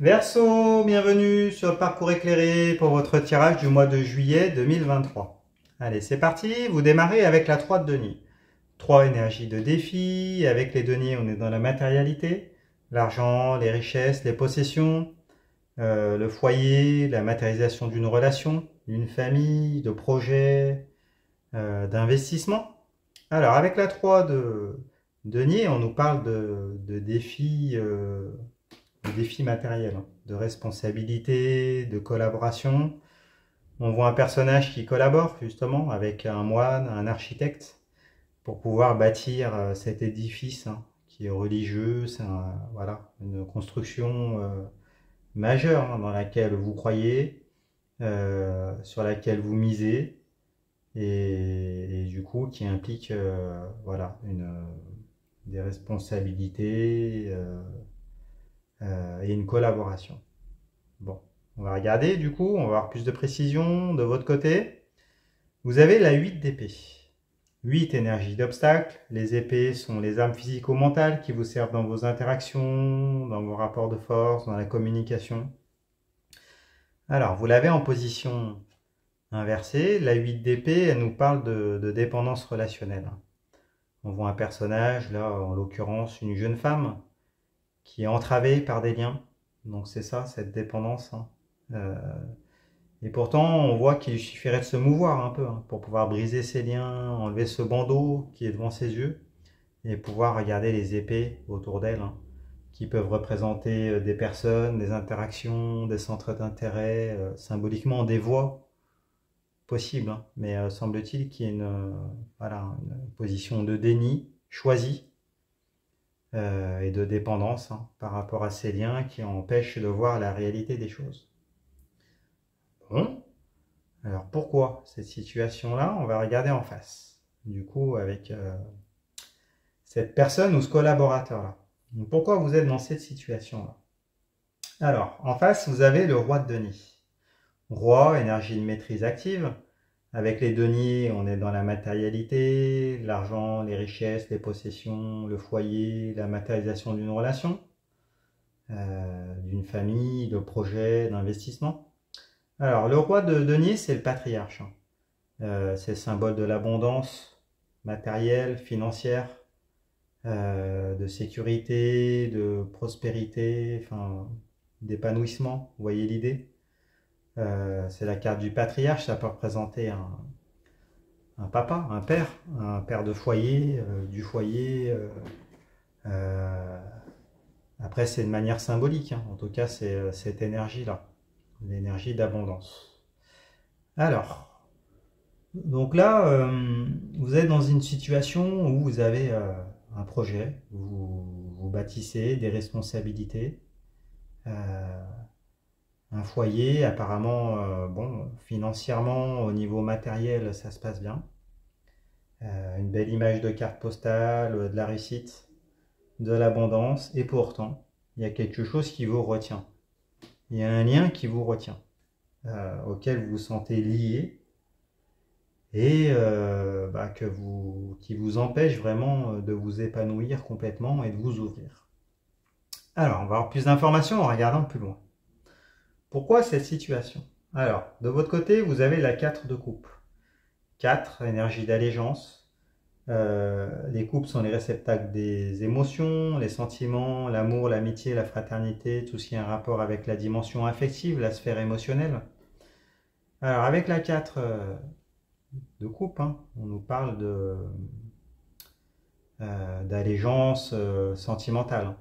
Verseau, bienvenue sur le parcours éclairé pour votre tirage du mois de juillet 2023. Allez, c'est parti, vous démarrez avec la 3 de denier. 3 énergies de défi, avec les deniers on est dans la matérialité, l'argent, les richesses, les possessions, le foyer, la matérialisation d'une relation, d'une famille, de projets, d'investissement. Alors avec la 3 de denier, on nous parle de défis matériels, de responsabilité, de collaboration. On voit un personnage qui collabore justement avec un moine, un architecte, pour pouvoir bâtir cet édifice qui est religieux. C'est voilà, une construction majeure dans laquelle vous croyez, sur laquelle vous misez, et du coup qui implique voilà, des responsabilités et une collaboration. Bon, on va regarder du coup, on va avoir plus de précision de votre côté. Vous avez la 8 d'épée. 8 énergie d'obstacle. Les épées sont les armes physico-mentales qui vous servent dans vos interactions, dans vos rapports de force, dans la communication. Alors, vous l'avez en position inversée. La 8 d'épée, elle nous parle de dépendance relationnelle. On voit un personnage, là en l'occurrence une jeune femme, qui est entravée par des liens. Donc c'est ça, cette dépendance. Et pourtant, on voit qu'il suffirait de se mouvoir un peu pour pouvoir briser ces liens, enlever ce bandeau qui est devant ses yeux et pouvoir regarder les épées autour d'elle, qui peuvent représenter des personnes, des interactions, des centres d'intérêt, symboliquement des voies possibles. Mais semble-t-il qu'il y ait voilà, une position de déni choisie et de dépendance par rapport à ces liens qui empêchent de voir la réalité des choses. Bon. Alors pourquoi cette situation-là? On va regarder en face. Du coup, avec cette personne ou ce collaborateur-là. Pourquoi vous êtes dans cette situation-là? Alors, en face, vous avez le roi de denier. Roi, énergie de maîtrise active. Avec les deniers, on est dans la matérialité, l'argent, les richesses, les possessions, le foyer, la matérialisation d'une relation, d'une famille, de projet, d'investissement. Alors, le roi de denier, c'est le patriarche. C'est le symbole de l'abondance matérielle, financière, de sécurité, de prospérité, enfin, d'épanouissement. Vous voyez l'idée? C'est la carte du patriarche, ça peut représenter un papa, un père de foyer, du foyer. Après, c'est de manière symbolique, en tout cas, c'est cette énergie-là, l'énergie d'abondance. Alors, donc là, vous êtes dans une situation où vous avez un projet, vous bâtissez des responsabilités, un foyer, apparemment, bon, financièrement, au niveau matériel, ça se passe bien. Une belle image de carte postale, de la réussite, de l'abondance, et pourtant, il y a quelque chose qui vous retient. Il y a un lien qui vous retient, auquel vous vous sentez lié, et qui vous empêche vraiment de vous épanouir complètement et de vous ouvrir. Alors, on va avoir plus d'informations en regardant plus loin. Pourquoi cette situation? Alors, de votre côté, vous avez la 4 de coupe. 4, énergie d'allégeance. Les couples sont les réceptacles des émotions, les sentiments, l'amour, l'amitié, la fraternité, tout ce qui a un rapport avec la dimension affective, la sphère émotionnelle. Alors, avec la 4 de coupe, on nous parle d'allégeance sentimentale.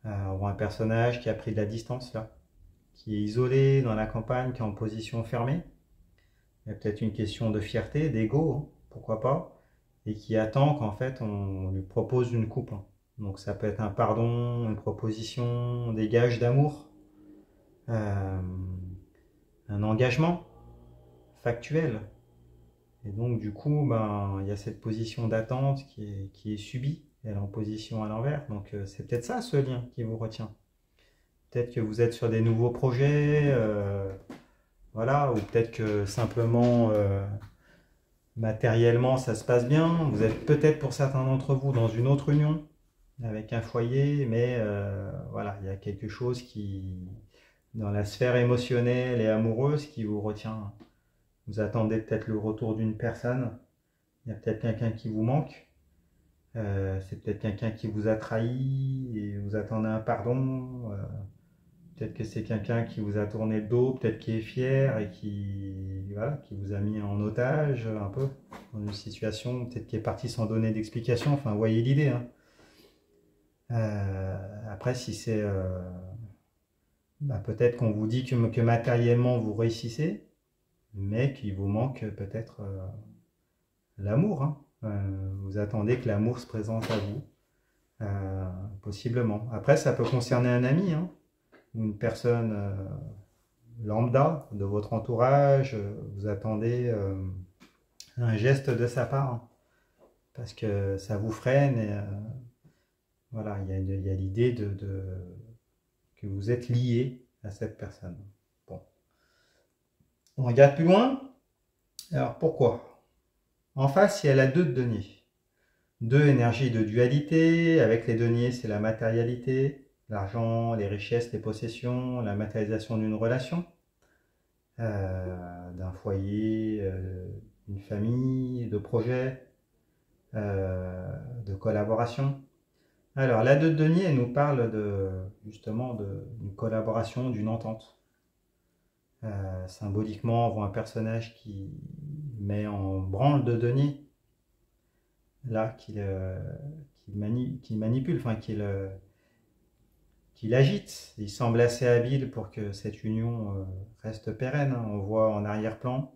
On voit un personnage qui a pris de la distance là, qui est isolé dans la campagne, qui est en position fermée. Il y a peut-être une question de fierté, d'ego, pourquoi pas, et qui attend qu'en fait on lui propose une coupe. Donc ça peut être un pardon, une proposition, des gages d'amour, un engagement factuel. Et donc du coup, il y a cette position d'attente qui est subie, elle est en position à l'envers. Donc c'est peut-être ça ce lien qui vous retient. Peut-être que vous êtes sur des nouveaux projets, voilà, ou peut-être que simplement matériellement ça se passe bien. Vous êtes peut-être pour certains d'entre vous dans une autre union, avec un foyer, mais voilà, il y a quelque chose qui, dans la sphère émotionnelle et amoureuse, qui vous retient. Vous attendez peut-être le retour d'une personne, il y a peut-être quelqu'un qui vous manque, c'est peut-être quelqu'un qui vous a trahi et vous attendez un pardon. Peut-être que c'est quelqu'un qui vous a tourné le dos, peut-être qui est fier et qui, voilà, qui vous a mis en otage un peu dans une situation, peut-être qui est parti sans donner d'explication. Enfin, vous voyez l'idée, hein. Après, si c'est, peut-être qu'on vous dit que matériellement vous réussissez, mais qu'il vous manque peut-être l'amour, hein. Vous attendez que l'amour se présente à vous, possiblement. Après, ça peut concerner un ami, hein, ou une personne lambda de votre entourage. Vous attendez un geste de sa part, hein, parce que ça vous freine. Et, voilà, il y a l'idée que vous êtes lié à cette personne. Bon. On regarde plus loin. Alors pourquoi? En face, il y a la 2 de denier. 2 énergies de dualité. Avec les deniers, c'est la matérialité, l'argent, les richesses, les possessions, la matérialisation d'une relation, d'un foyer, d'une famille, de projets, de collaboration. Alors, la 2 de denier, elle nous parle justement d'une collaboration, d'une entente. Symboliquement, on voit un personnage qui met en branle de denier, là, qui manipule, enfin, qui l'agite. Il semble assez habile pour que cette union reste pérenne, hein. On voit en arrière-plan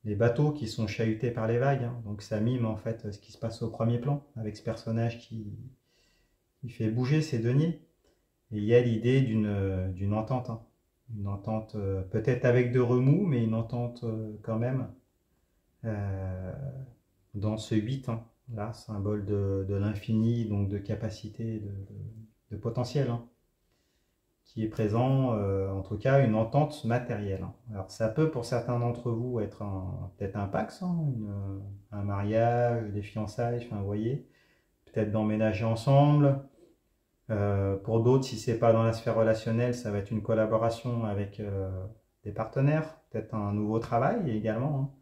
les bateaux qui sont chahutés par les vagues, hein. Donc ça mime en fait ce qui se passe au premier plan, avec ce personnage qui fait bouger ses deniers. Et il y a l'idée d'une entente, hein. Une entente peut-être avec de remous, mais une entente quand même euh, dans ce 8, hein, là, symbole de l'infini, donc de capacité, de potentiel, hein, qui est présent, en tout cas une entente matérielle, hein. Alors ça peut pour certains d'entre vous être peut-être un pax, hein, un mariage, des fiançailles, enfin vous voyez, peut-être d'emménager ensemble. Pour d'autres, si c'est pas dans la sphère relationnelle, ça va être une collaboration avec des partenaires, peut-être un nouveau travail également,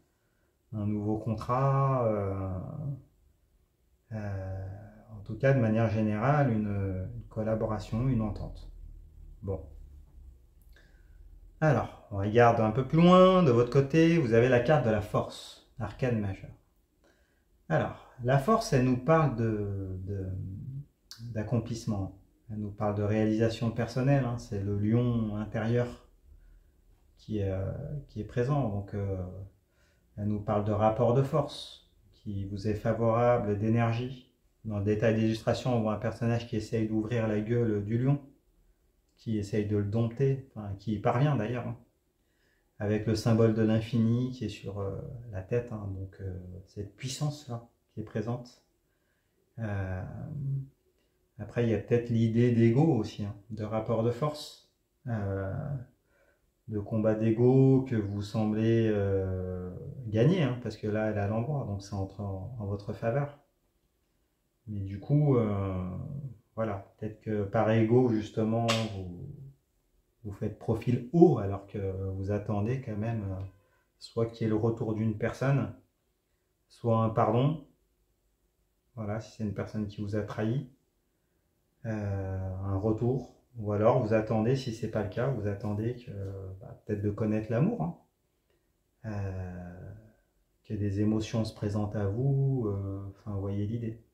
hein, un nouveau contrat. En tout cas, de manière générale, une collaboration, une entente. Bon. Alors, on regarde un peu plus loin. De votre côté, vous avez la carte de la force, arcane majeur. Alors, la force, elle nous parle d'accomplissement. Elle nous parle de réalisation personnelle, hein. C'est le lion intérieur qui est présent. Donc, elle nous parle de rapport de force qui vous est favorable, d'énergie. Dans le détail d'illustration, on voit un personnage qui essaye d'ouvrir la gueule du lion, qui essaye de le dompter, enfin, qui y parvient d'ailleurs, hein, avec le symbole de l'infini qui est sur la tête, hein, donc cette puissance-là qui est présente. Après, il y a peut-être l'idée d'ego aussi, hein, de rapport de force, de combat d'ego que vous semblez gagner, hein, parce que là, elle est à l'endroit, donc ça entre en votre faveur. Mais du coup, voilà, peut-être que par ego, justement, vous faites profil haut alors que vous attendez quand même soit qu'il y ait le retour d'une personne, soit un pardon, voilà, si c'est une personne qui vous a trahi, un retour, ou alors vous attendez, si c'est pas le cas, vous attendez que peut-être de connaître l'amour, hein, que des émotions se présentent à vous, enfin vous voyez l'idée.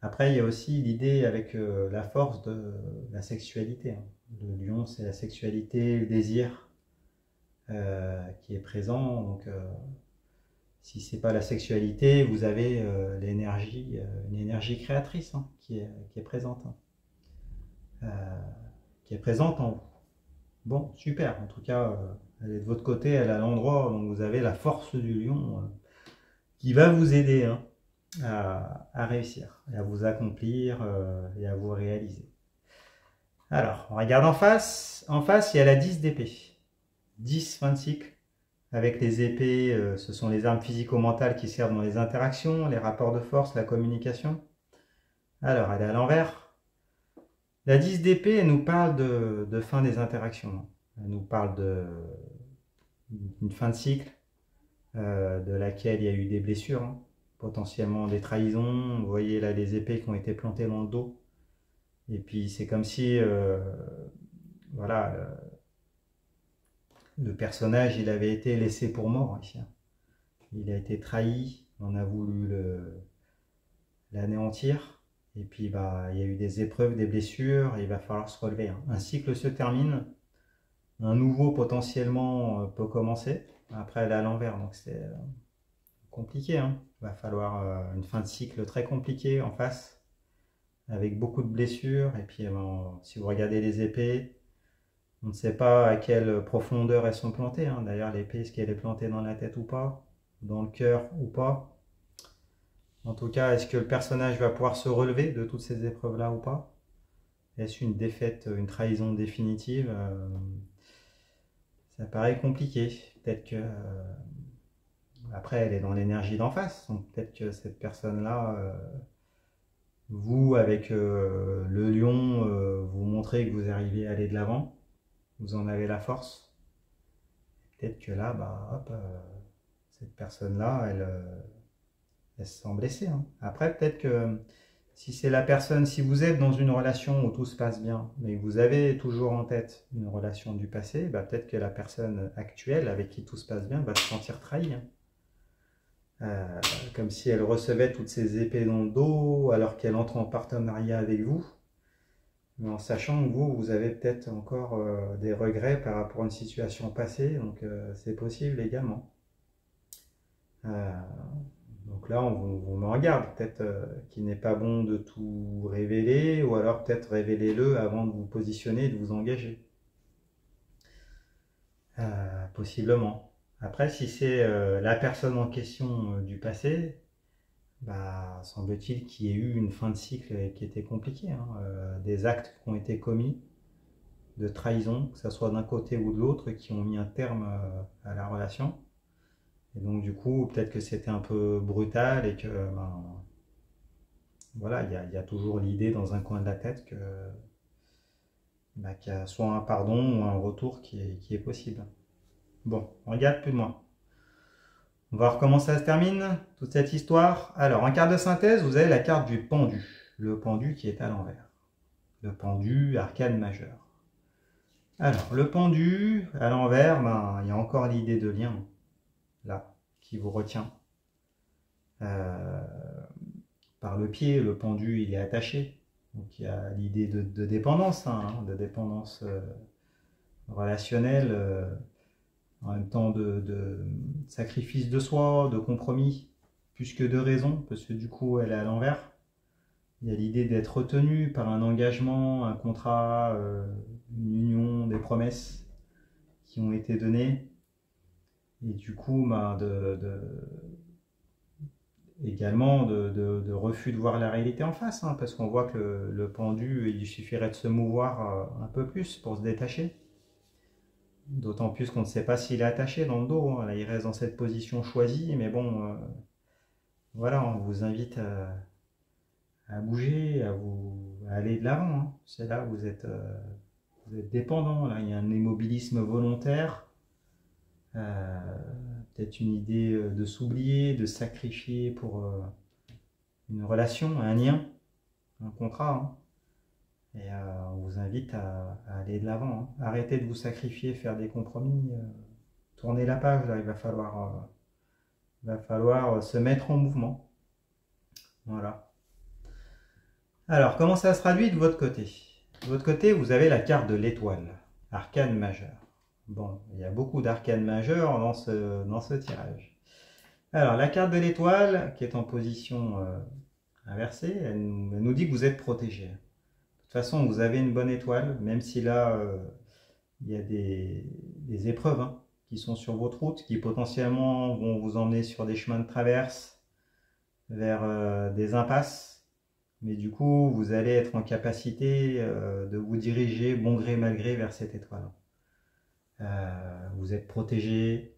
Après, il y a aussi l'idée avec la force de la sexualité, hein. Le lion, c'est la sexualité, le désir qui est présent. Donc, si c'est pas la sexualité, vous avez l'énergie, une énergie créatrice, hein, qui est présente, hein, qui est présente en vous. Bon, super. En tout cas, elle est de votre côté, elle est à l'endroit où vous avez la force du lion qui va vous aider, hein, à réussir, et à vous accomplir et à vous réaliser. Alors, on regarde en face. En face, il y a la 10 d'épée. 10, fin de cycle. Avec les épées, ce sont les armes physico-mentales qui servent dans les interactions, les rapports de force, la communication. Alors, elle est à l'envers. La 10 d'épée, elle nous parle de fin des interactions. Elle nous parle d'une fin de cycle, de laquelle il y a eu des blessures, hein, potentiellement des trahisons. Vous voyez là les épées qui ont été plantées dans le dos. Et puis c'est comme si, voilà, le personnage, il avait été laissé pour mort ici, hein. Il a été trahi, on a voulu l'anéantir. Et puis bah, il y a eu des épreuves, des blessures, et il va falloir se relever, hein. Un cycle se termine, un nouveau potentiellement peut commencer. Après elle est à l'envers, donc c'est compliqué, hein. Il va falloir une fin de cycle très compliquée en face, avec beaucoup de blessures. Et puis si vous regardez les épées, on ne sait pas à quelle profondeur elles sont plantées, hein. D'ailleurs l'épée, est-ce qu'elle est plantée dans la tête ou pas, dans le cœur ou pas. En tout cas, est-ce que le personnage va pouvoir se relever de toutes ces épreuves-là ou pas? Est-ce une défaite, une trahison définitive? Ça paraît compliqué. Peut-être que... après, elle est dans l'énergie d'en face. Donc peut-être que cette personne-là, vous, avec le lion, vous montrez que vous arrivez à aller de l'avant. Vous en avez la force. Peut-être que là, bah, hop, cette personne-là, elle se sent blessée, hein. Après, peut-être que si c'est la personne, si vous êtes dans une relation où tout se passe bien, mais que vous avez toujours en tête une relation du passé, bah, peut-être que la personne actuelle avec qui tout se passe bien va se sentir trahie, hein. Comme si elle recevait toutes ces épées dans le dos alors qu'elle entre en partenariat avec vous, mais en sachant que vous avez peut-être encore des regrets par rapport à une situation passée, donc c'est possible également. Donc là, on me regarde, peut-être qu'il n'est pas bon de tout révéler, ou alors peut-être révélez-le avant de vous positionner et de vous engager. Possiblement. Après, si c'est la personne en question du passé, bah, semble-t-il qu'il y ait eu une fin de cycle qui était compliquée, hein. Des actes qui ont été commis, de trahison, que ce soit d'un côté ou de l'autre, qui ont mis un terme à la relation. Et donc du coup, peut-être que c'était un peu brutal et que ben, voilà, il y a toujours l'idée dans un coin de la tête que bah, qu'il y a soit un pardon ou un retour qui est possible. Bon, on regarde plus de moins. On va voir comment ça se termine, toute cette histoire. Alors, en carte de synthèse, vous avez la carte du pendu. Le pendu qui est à l'envers. Le pendu, arcane majeur. Alors, le pendu, à l'envers, ben, il y a encore l'idée de lien, là, qui vous retient. Par le pied, le pendu, il est attaché. Donc, il y a l'idée de dépendance, hein, de dépendance relationnelle, en même temps de sacrifice de soi, de compromis, plus que de raison, parce que du coup, elle est à l'envers. Il y a l'idée d'être retenu par un engagement, un contrat, une union, des promesses qui ont été données. Et du coup, bah, également de refus de voir la réalité en face, hein, parce qu'on voit que le pendu, il suffirait de se mouvoir un peu plus pour se détacher. D'autant plus qu'on ne sait pas s'il est attaché dans le dos, hein. Là, il reste dans cette position choisie, mais bon, voilà, on vous invite à bouger, à aller de l'avant, hein. C'est là où vous êtes dépendant, là, il y a un immobilisme volontaire, peut-être une idée de s'oublier, de sacrifier pour une relation, un lien, un contrat, hein. Et on vous invite à aller de l'avant, hein. Arrêtez de vous sacrifier, faire des compromis, tournez la page, là, il va falloir se mettre en mouvement. Voilà. Alors, comment ça se traduit de votre côté? De votre côté, vous avez la carte de l'étoile, arcane majeur. Bon, il y a beaucoup d'arcanes majeurs dans ce tirage. Alors, la carte de l'étoile, qui est en position inversée, elle nous dit que vous êtes protégé. De toute façon, vous avez une bonne étoile, même si là, il y a des épreuves, hein, qui sont sur votre route, qui potentiellement vont vous emmener sur des chemins de traverse, vers des impasses. Mais du coup, vous allez être en capacité de vous diriger bon gré mal gré vers cette étoile. Vous êtes protégé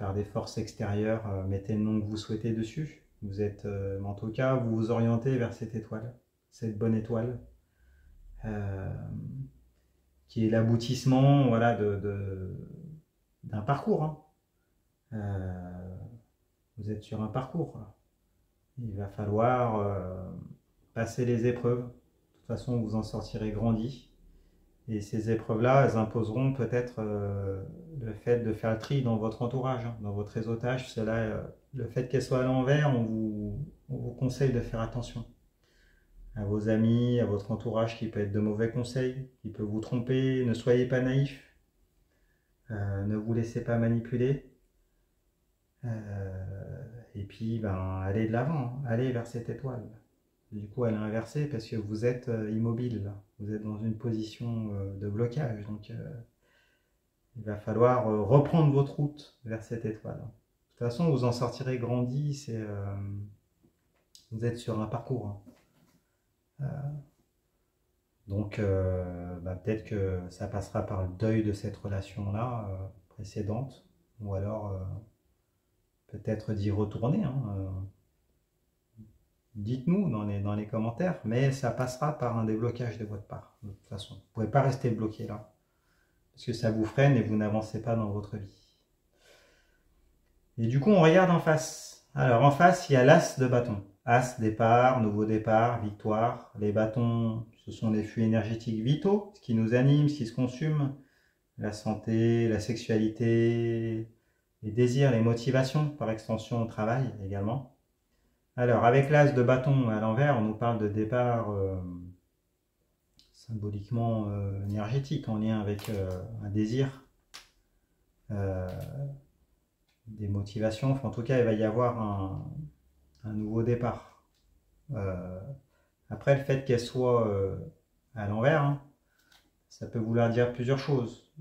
par des forces extérieures, mettez le nom que vous souhaitez dessus. Vous êtes, en tout cas, vous vous orientez vers cette étoile, cette bonne étoile, qui est l'aboutissement, voilà, d'un parcours, hein. Vous êtes sur un parcours. Il va falloir passer les épreuves. De toute façon, vous en sortirez grandi. Et ces épreuves-là, elles imposeront peut-être le fait de faire le tri dans votre entourage, hein, dans votre réseautage. Le fait qu'elles soient à l'envers, on vous conseille de faire attention à vos amis, à votre entourage qui peut être de mauvais conseils, qui peut vous tromper. Ne soyez pas naïf. Ne vous laissez pas manipuler. Et puis, allez de l'avant, hein, allez vers cette étoile. Du coup, elle est inversée parce que vous êtes immobile, là. Vous êtes dans une position de blocage. Donc, il va falloir reprendre votre route vers cette étoile. De toute façon, vous en sortirez grandi. Vous êtes sur un parcours, hein. Donc, peut-être que ça passera par le deuil de cette relation-là précédente. Ou alors, peut-être d'y retourner, hein. Dites-nous dans les commentaires, mais ça passera par un déblocage de votre part, de toute façon. Vous ne pouvez pas rester bloqué là, parce que ça vous freine et vous n'avancez pas dans votre vie. Et du coup, on regarde en face. Alors, en face, il y a l'as de bâton. As, départ, nouveau départ, victoire. Les bâtons, ce sont les flux énergétiques vitaux, ce qui nous anime, ce qui se consume. La santé, la sexualité, les désirs, les motivations, par extension au travail également. Alors, avec l'as de bâton à l'envers, on nous parle de départ symboliquement énergétique, en lien avec un désir, des motivations. Enfin, en tout cas, il va y avoir un nouveau départ. Après, le fait qu'elle soit à l'envers, hein, ça peut vouloir dire plusieurs choses.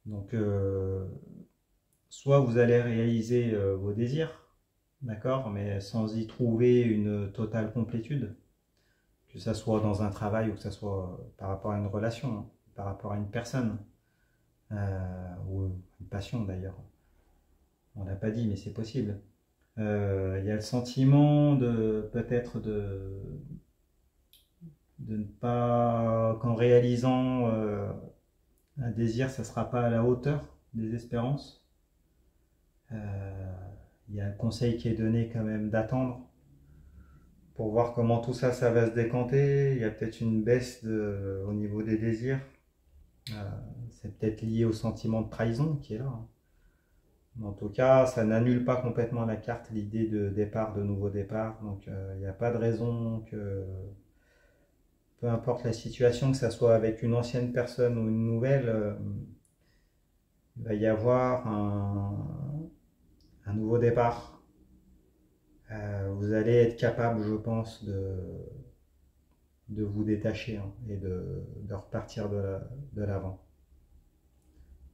Donc, soit vous allez réaliser vos désirs, d'accord, mais sans y trouver une totale complétude, que ça soit dans un travail ou que ça soit par rapport à une relation, hein, par rapport à une personne, ou une passion d'ailleurs. On l'a pas dit, mais c'est possible. Il y a le sentiment peut-être de ne pas, qu'en réalisant un désir, ça ne sera pas à la hauteur des espérances. Il y a un conseil qui est donné quand même d'attendre pour voir comment tout ça, ça va se décanter. Il y a peut-être une baisse au niveau des désirs. C'est peut-être lié au sentiment de trahison qui est là. En tout cas, ça n'annule pas complètement la carte, l'idée de départ, de nouveau départ. Donc, il n'y a pas de raison que, peu importe la situation, que ça soit avec une ancienne personne ou une nouvelle, il va y avoir un nouveau départ. Vous allez être capable, je pense, de vous détacher, hein, et de repartir de l'avant.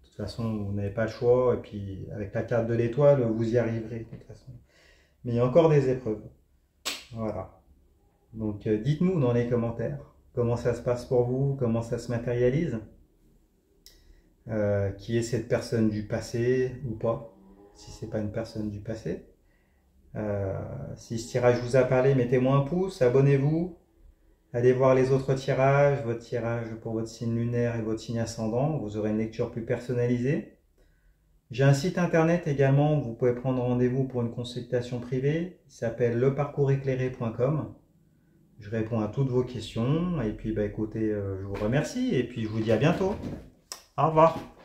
De toute façon, vous n'avez pas le choix, et puis avec la carte de l'étoile, vous y arriverez de toute façon. Mais il y a encore des épreuves. Voilà. Donc dites-nous dans les commentaires comment ça se passe pour vous, comment ça se matérialise, qui est cette personne du passé ou pas, si c'est pas une personne du passé. Si ce tirage vous a parlé, mettez-moi un pouce, abonnez-vous, allez voir les autres tirages, votre tirage pour votre signe lunaire et votre signe ascendant, vous aurez une lecture plus personnalisée. J'ai un site internet également où vous pouvez prendre rendez-vous pour une consultation privée, il s'appelle leparcourseclairé.com. Je réponds à toutes vos questions et puis écoutez, je vous remercie et puis je vous dis à bientôt. Au revoir.